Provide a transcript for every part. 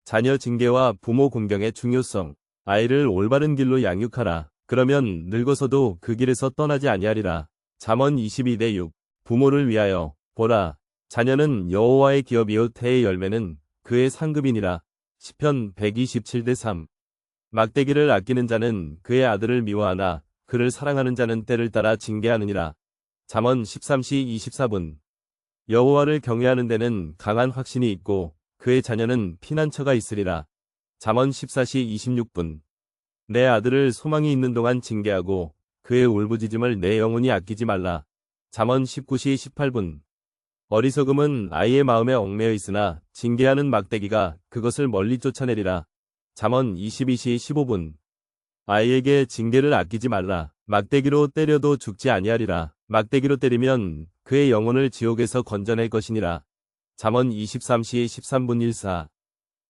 자녀 징계와 부모 공경의 중요성. 아이를 올바른 길로 양육하라. 그러면 늙어서도 그 길에서 떠나지 아니하리라. 잠언 22:6. 부모를 위하여. 보라, 자녀는 여호와의 기업이요 태의 열매는 그의 상급이니라. 시편 127:3. 막대기를 아끼는 자는 그의 아들을 미워하나 그를 사랑하는 자는 때를 따라 징계하느니라. 잠언 13시 24분. 여호와를 경외하는 데는 강한 확신이 있고 그의 자녀는 피난처가 있으리라. 잠언 14시 26분. 내 아들을 소망이 있는 동안 징계하고 그의 울부짖음을 내 영혼이 아끼지 말라. 잠언 19시 18분. 어리석음은 아이의 마음에 얽매여 있으나 징계하는 막대기가 그것을 멀리 쫓아내리라. 잠언 22시 15분. 아이에게 징계를 아끼지 말라. 막대기로 때려도 죽지 아니하리라. 막대기로 때리면 그의 영혼을 지옥에서 건져낼 것이니라. 잠언 23시 13분 14.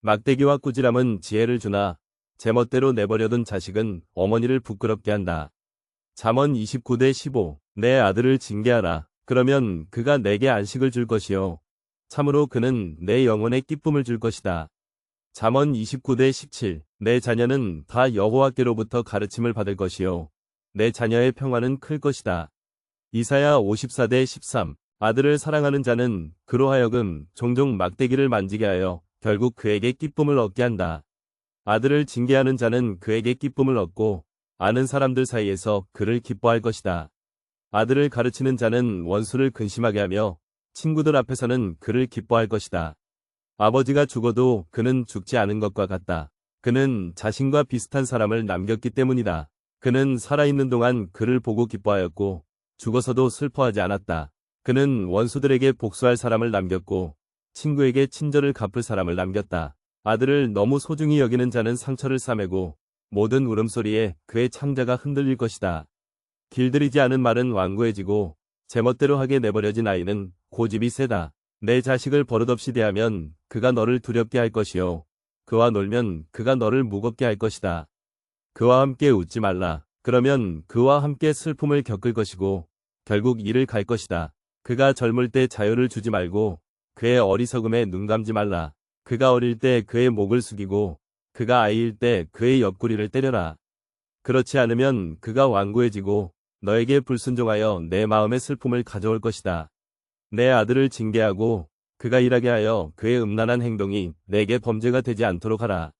막대기와 꾸지람은 지혜를 주나 제멋대로 내버려둔 자식은 어머니를 부끄럽게 한다. 잠언 29:15. 내 아들을 징계하라. 그러면 그가 내게 안식을 줄 것이요 참으로 그는 내 영혼에 기쁨을 줄 것이다. 잠언 29:17. 내 자녀는 다 여호와께로부터 가르침을 받을 것이요 내 자녀의 평화는 클 것이다. 이사야 54:13. 아들을 사랑하는 자는 그로 하여금 종종 막대기를 만지게 하여 결국 그에게 기쁨을 얻게 한다. 아들을 징계하는 자는 그에게 기쁨을 얻고 아는 사람들 사이에서 그를 기뻐할 것이다. 아들을 가르치는 자는 원수를 근심하게 하며 친구들 앞에서는 그를 기뻐할 것이다. 아버지가 죽어도 그는 죽지 않은 것과 같다. 그는 자신과 비슷한 사람을 남겼기 때문이다. 그는 살아있는 동안 그를 보고 기뻐하였고 죽어서도 슬퍼하지 않았다. 그는 원수들에게 복수할 사람을 남겼고 친구에게 친절을 갚을 사람을 남겼다. 아들을 너무 소중히 여기는 자는 상처를 싸매고 모든 울음소리에 그의 창자가 흔들릴 것이다. 길들이지 않은 말은 완고해지고 제멋대로 하게 내버려진 아이는 고집이 세다. 내 자식을 버릇없이 대하면 그가 너를 두렵게 할 것이요 그와 놀면 그가 너를 무겁게 할 것이다. 그와 함께 웃지 말라. 그러면 그와 함께 슬픔을 겪을 것이고 결국 이를 갈 것이다. 그가 젊을 때 자유를 주지 말고 그의 어리석음에 눈 감지 말라. 그가 어릴 때 그의 목을 숙이고 그가 아이일 때 그의 옆구리를 때려라. 그렇지 않으면 그가 완고해지고 너에게 불순종하여 내 마음의 슬픔을 가져올 것이다. 내 아들을 징계하고 그가 일하게 하여 그의 음란한 행동이 내게 범죄가 되지 않도록 하라.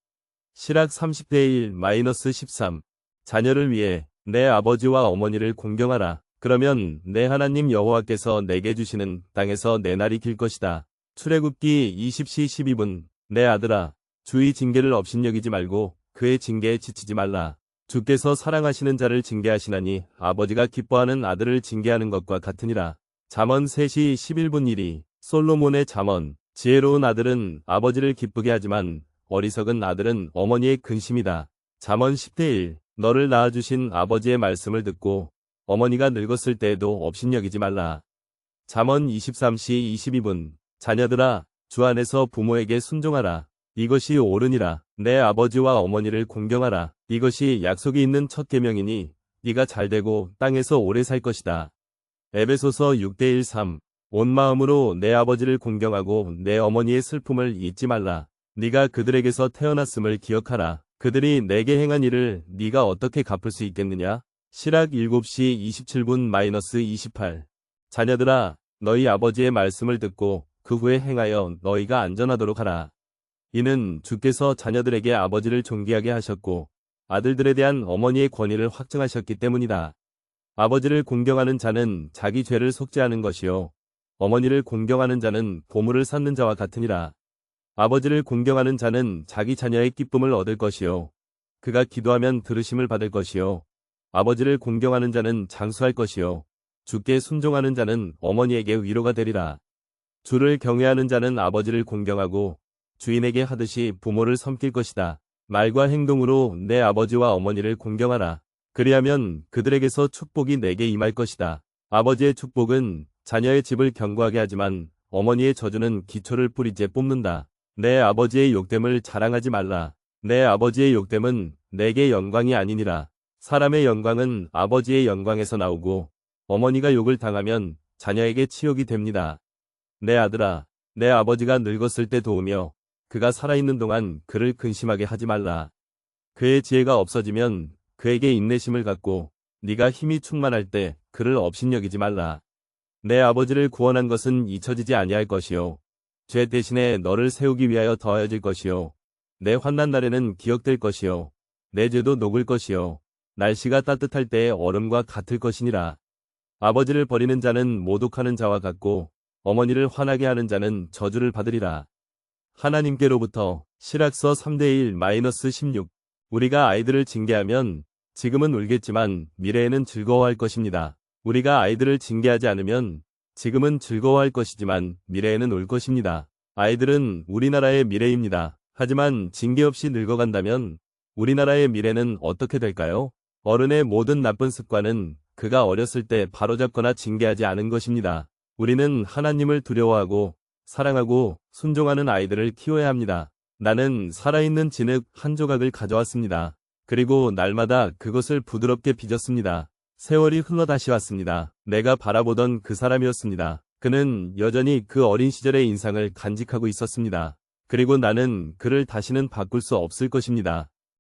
실학 30:1-13. 자녀를 위해 내 아버지와 어머니를 공경하라. 그러면 내 하나님 여호와께서 내게 주시는 땅에서 내 날이 길 것이다. 출애굽기 20시 12분. 내 아들아, 주의 징계를 업신여기지 말고 그의 징계에 지치지 말라. 주께서 사랑하시는 자를 징계하시나니 아버지가 기뻐하는 아들을 징계하는 것과 같으니라. 잠언 3시 11분 1위. 솔로몬의 잠언. 지혜로운 아들은 아버지를 기쁘게 하지만 어리석은 아들은 어머니의 근심이다. 잠언 10:1. 너를 낳아주신 아버지의 말씀을 듣고 어머니가 늙었을 때에도 업신여기지 말라. 잠언 23시 22분. 자녀들아, 주 안에서 부모에게 순종하라. 이것이 옳으니라. 내 아버지와 어머니를 공경하라. 이것이 약속이 있는 첫 계명이니 네가 잘되고 땅에서 오래 살 것이다. 에베소서 6:1-3. 온 마음으로 내 아버지를 공경하고 내 어머니의 슬픔을 잊지 말라. 네가 그들에게서 태어났음을 기억하라. 그들이 내게 행한 일을 네가 어떻게 갚을 수 있겠느냐? 실학 7시 27분-28. 자녀들아, 너희 아버지의 말씀을 듣고 그 후에 행하여 너희가 안전하도록 하라. 이는 주께서 자녀들에게 아버지를 존귀하게 하셨고 아들들에 대한 어머니의 권위를 확증하셨기 때문이다. 아버지를 공경하는 자는 자기 죄를 속죄하는 것이요 어머니를 공경하는 자는 보물을 쌓는 자와 같으니라. 아버지를 공경하는 자는 자기 자녀의 기쁨을 얻을 것이요 그가 기도하면 들으심을 받을 것이요 아버지를 공경하는 자는 장수할 것이요 주께 순종하는 자는 어머니에게 위로가 되리라. 주를 경외하는 자는 아버지를 공경하고 주인에게 하듯이 부모를 섬길 것이다. 말과 행동으로 내 아버지와 어머니를 공경하라. 그리하면 그들에게서 축복이 내게 임할 것이다. 아버지의 축복은 자녀의 집을 견고하게 하지만 어머니의 저주는 기초를 뿌리째 뽑는다. 내 아버지의 욕됨을 자랑하지 말라. 내 아버지의 욕됨은 내게 영광이 아니니라. 사람의 영광은 아버지의 영광에서 나오고 어머니가 욕을 당하면 자녀에게 치욕이 됩니다. 내 아들아, 내 아버지가 늙었을 때 도우며 그가 살아있는 동안 그를 근심하게 하지 말라. 그의 지혜가 없어지면 그에게 인내심을 갖고 네가 힘이 충만할 때 그를 업신여기지 말라. 내 아버지를 구원한 것은 잊혀지지 아니할 것이요 죄 대신에 너를 세우기 위하여 더하여질 것이요 내 환난 날에는 기억될 것이요 내 죄도 녹을 것이요 날씨가 따뜻할 때의 얼음과 같을 것이니라. 아버지를 버리는 자는 모독하는 자와 같고 어머니를 화나게 하는 자는 저주를 받으리라. 하나님께로부터 실학서 3:1-16 우리가 아이들을 징계하면 지금은 울겠지만 미래에는 즐거워할 것입니다. 우리가 아이들을 징계하지 않으면 지금은 즐거워할 것이지만 미래에는 울 것입니다. 아이들은 우리나라의 미래입니다. 하지만 징계 없이 늙어간다면 우리나라의 미래는 어떻게 될까요? 어른의 모든 나쁜 습관은 그가 어렸을 때 바로잡거나 징계하지 않은 것입니다. 우리는 하나님을 두려워하고 사랑하고 순종하는 아이들을 키워야 합니다. 나는 살아있는 진흙 한 조각을 가져왔습니다. 그리고 날마다 그것을 부드럽게 빚었습니다. 세월이 흘러 다시 왔습니다. 내가 바라보던 그 사람이었습니다. 그는 여전히 그 어린 시절의 인상을 간직하고 있었습니다. 그리고 나는 그를 다시는 바꿀 수 없을 것입니다.